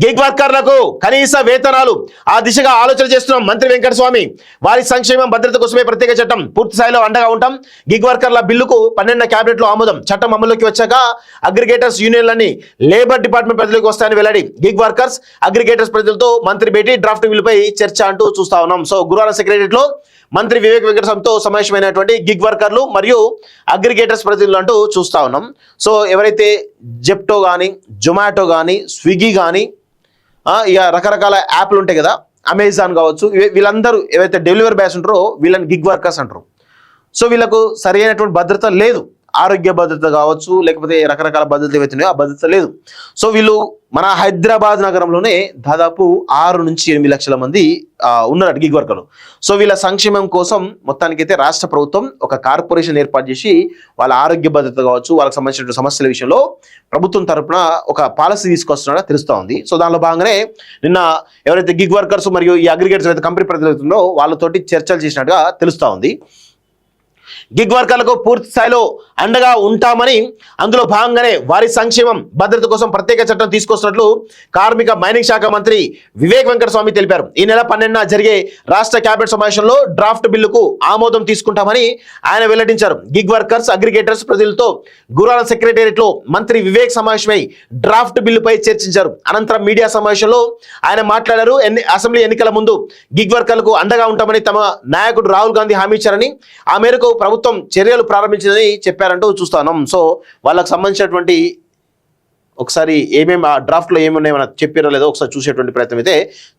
Gig వర్కర్లకు కనీస వేతనాలు ఆ దిశగా ఆలోచన చేస్తున్న మంత్రి వెంకటస్వామి వారి సంక్షేమం భద్రత కోసమే ప్రత్యేక చట్టం పూర్తి స్థాయిలో అండగా ఉంటాం. గిగ్ వర్కర్ల బిల్లుకు 12 క్యాబినెట్ లో ఆమోదం. చట్టం అమల్లోకి వచ్చాక అగ్రిగేటర్స్ యూనియన్లన్నీ లేబర్ డిపార్ట్మెంట్ పరిధిలోకి వస్తాయని వెల్లడి. గిగ్ వర్కర్స్ అగ్రిగేటర్స్ ప్రజలతో మంత్రి భేటీ, డ్రాఫ్ట్ బిల్లుపై చర్చ అంటూ చూస్తా ఉన్నాం. సో గురువారం సెక్రటరియట్ లో మంత్రి వివేక్ వెంకటస్వామితో సమావేశమైనటువంటి గిగ్ వర్కర్లు మరియు అగ్రిగేటర్స్ ప్రతినిధులు అంటూ చూస్తా ఉన్నాం. సో ఎవరైతే జెప్టో కానీ, జొమాటో కానీ, స్విగ్గీ కానీ, ఇక రకరకాల యాప్లు ఉంటాయి కదా, అమెజాన్ కావచ్చు, వీళ్ళందరూ ఏవైతే డెలివరీ బాయ్స్ ఉంటారో వీళ్ళని గిగ్ వర్కర్స్ అంటారు. సో వీళ్ళకు సరి అయినటువంటి భద్రత లేదు. ఆరోగ్య భద్రత కావచ్చు, లేకపోతే రకరకాల భద్రత ఏవైతున్నాయో ఆ భద్రత లేదు. సో వీళ్ళు మన హైదరాబాద్ నగరంలోనే దాదాపు 6 నుంచి 8 లక్షల మంది ఉన్నారు గిగ్ వర్కర్లు. సో వీళ్ళ సంక్షేమం కోసం మొత్తానికైతే రాష్ట్ర ప్రభుత్వం ఒక కార్పొరేషన్ ఏర్పాటు చేసి వాళ్ళ ఆరోగ్య భద్రత కావచ్చు, వాళ్ళకి సంబంధించిన సమస్యల విషయంలో ప్రభుత్వం తరఫున ఒక పాలసీ తీసుకొస్తున్నాడో తెలుస్తూ ఉంది. సో దానిలో భాగంగానే నిన్న ఎవరైతే గిగ్ వర్కర్స్ మరియు ఈ అగ్రిగేటర్స్ అయితే కంపెనీ ప్రతినిధులు వాళ్ళతోటి చర్చలు చేసినట్టుగా తెలుస్తూ ఉంది. గిగ్ వర్కర్లకు పూర్తి స్థాయిలో అండగా ఉంటామని, అందులో భాగంగానే వారి సంక్షేమం భద్రత కోసం ప్రత్యేక చట్టం తీసుకొస్తున్నట్లు కార్మిక మైనింగ్ శాఖ మంత్రి వివేక్ వెంకటస్వామి తెలిపారు. ఈ నెల 12న జరిగే రాష్ట్ర కేబినెట్ సమావేశంలో డ్రాఫ్ట్ బిల్లుకు ఆమోదం తీసుకుంటామని ఆయన వెల్లడించారు. గిగ్ వర్కర్స్ అగ్రిగేటర్స్ ప్రజలతో గురువారం సెక్రటేరియట్ లో మంత్రి వివేక్ సమావేశమై డ్రాఫ్ట్ బిల్లుపై చర్చించారు. అనంతరం మీడియా సమావేశంలో ఆయన మాట్లాడారు. అసెంబ్లీ ఎన్నికల ముందు గిగ్ వర్కర్లకు అండగా ఉంటామని తమ నాయకుడు రాహుల్ గాంధీ హామీ ఇచ్చారని, ఆ మేరకు ప్రభుత్వం చర్యలు ప్రారంభించిందని చెప్పారంటూ చూస్తున్నాం. సో వాళ్ళకి సంబంధించినటువంటి ఒకసారి ఏమేమి ఆ డ్రాఫ్ట్ లో ఏమున్నాయో చెప్పారో లేదో ఒకసారి చూసేటువంటి ప్రయత్నం అయితే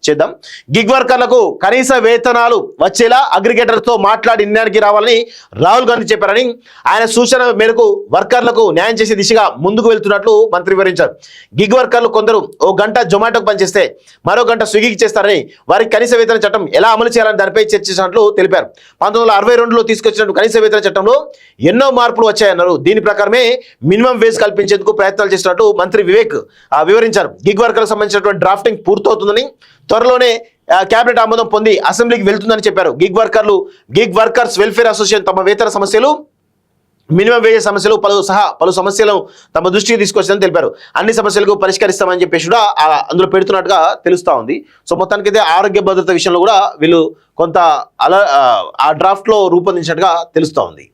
చేద్దాం. గిగ్ వర్కర్లకు కనీస వేతనాలు వచ్చేలా అగ్రిగేటర్తో మాట్లాడి నిర్ణయానికి రావాలని రాహుల్ గాంధీ చెప్పారని, ఆయన సూచన మేరకు వర్కర్లకు న్యాయం చేసే దిశగా ముందుకు వెళ్తున్నట్లు మంత్రి వివరించారు. గిగ్ వర్కర్లు కొందరు ఓ గంట జొమాటోకు పనిచేస్తే మరో గంట స్విగ్గీకి చేస్తారని, వారికి కనీస వేతన చట్టం ఎలా అమలు చేయాలని దానిపై చర్చించినట్లు తెలిపారు. 1962లో తీసుకొచ్చిన కనీస వేతన చట్టంలో ఎన్నో మార్పులు వచ్చాయన్నారు. దీని ప్రకారమే మినిమం వేజ్ కల్పించేందుకు ప్రయత్నాలు చేస్తున్నట్టు మంత్రి వివేక్ వివరించారు. గిగ్ వర్కర్లకు సంబంధించినటువంటి డ్రాఫ్టింగ్ పూర్తవుతుందని, త్వరలోనే కేబినెట్ ఆమోదం పొంది అసెంబ్లీకి వెళ్తుందని చెప్పారు. గిగ్ వర్కర్స్ వెల్ఫేర్ అసోసియేషన్ తమ వేతన సమస్యలు, మినిమం వేజెస్ సమస్యలు పలు సమస్యలను తమ దృష్టికి తీసుకొచ్చిందని తెలిపారు. అన్ని సమస్యలకు పరిష్కరిస్తామని చెప్పేసి కూడా అందులో పెడుతున్నట్టుగా తెలుస్తా ఉంది. సో మొత్తానికైతే ఆరోగ్య భద్రత విషయంలో కూడా వీళ్ళు కొంత ఆ డ్రాఫ్ట్ లో రూపొందించినట్టుగా తెలుస్తా ఉంది.